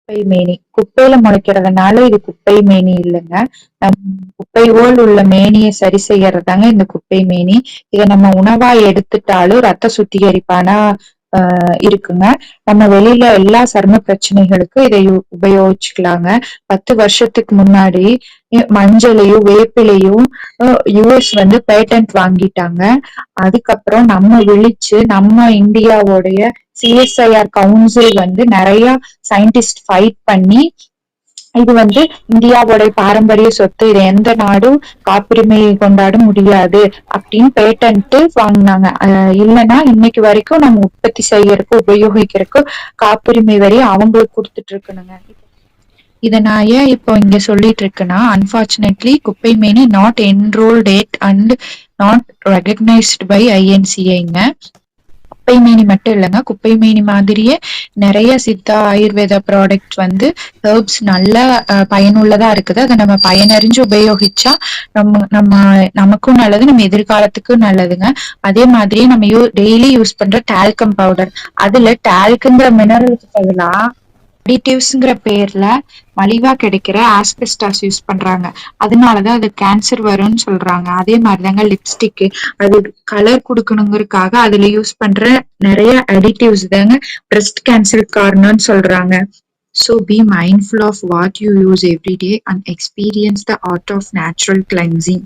குப்பை மேனி குப்பையில முளைக்கிறதுனால இது குப்பை மேனி இல்லைங்க. நம் குப்பை போல் உள்ள மேனியை சரி செய்யறதுதாங்க இந்த குப்பை மேனி. இதை நம்ம உணவா எடுத்துட்டாலும் ரத்த சுத்திகரிப்பான இருக்குங்க. நம்ம வெளியில எல்லா சரும பிரச்சனைகளுக்கும் இதை உபயோகிச்சுக்கலாங்க. 10 வருஷத்துக்கு முன்னாடி மஞ்சளையும் வேப்பிலையும் யுஎஸ் பேட்டன்ட் வாங்கிட்டாங்க. அதுக்கப்புறம் நம்ம விழிச்சு நம்ம இந்தியாவுடைய சிஎஸ்ஐஆர் கவுன்சில் நிறைய சயின்டிஸ்ட் ஃபைட் பண்ணி இது இந்தியாவுடைய பாரம்பரிய சொத்து, இது எந்த நாடும் காப்புரிமை கொண்டாட முடியாது அப்படின்னு பேட்டன்ட் வாங்கினாங்க. இல்லைன்னா இன்னைக்கு வரைக்கும் நம்ம உற்பத்தி செய்யறதுக்கு உபயோகிக்கிறதுக்கு காப்புரிமை வரி அவங்களுக்கு கொடுத்துட்டு இருக்கணுங்க. இதை நான் ஏன் இப்போ இங்க சொல்லிட்டு இருக்கேன்னா, அன்பார்ச்சுனேட்லி குப்பை many not enrolled yet and not recognised by ஐஎன்சிஐங்க. குப்பை மேனி மட்டும் இல்லைங்க, குப்பை மேனி மாதிரியே நிறைய சித்தா ஆயுர்வேத ப்ராடக்ட் ஹெர்ப்ஸ் நல்ல பயனுள்ளதா இருக்குது. அதை நம்ம பயனறிஞ்சு உபயோகிச்சா நமக்கும் நல்லது, நம்ம எதிர்காலத்துக்கும் நல்லதுங்க. அதே மாதிரி நம்ம டெய்லி யூஸ் பண்ற டால்கம் பவுடர், அதுல டால்க்குங்கிற மினரலுக்கு பதிலா அடிட்டிவ்ஸ்ங்கிற பேர்ல மலிவா கிடைக்கிற ஆஸ்பெஸ்டாஸ் யூஸ் பண்றாங்க. அதனாலதான் அது கேன்சர் வரும்னு சொல்றாங்க. அதே மாதிரிதாங்க லிப்ஸ்டிக், அது கலர் கொடுக்கணுங்கிறதுக்காக அதுல யூஸ் பண்ற நிறைய அடிட்டிவ்ஸ் தாங்க பிரஸ்ட் கேன்சர் காரணம்னு சொல்றாங்க. So be mindful of what you use every day and experience the art of natural cleansing.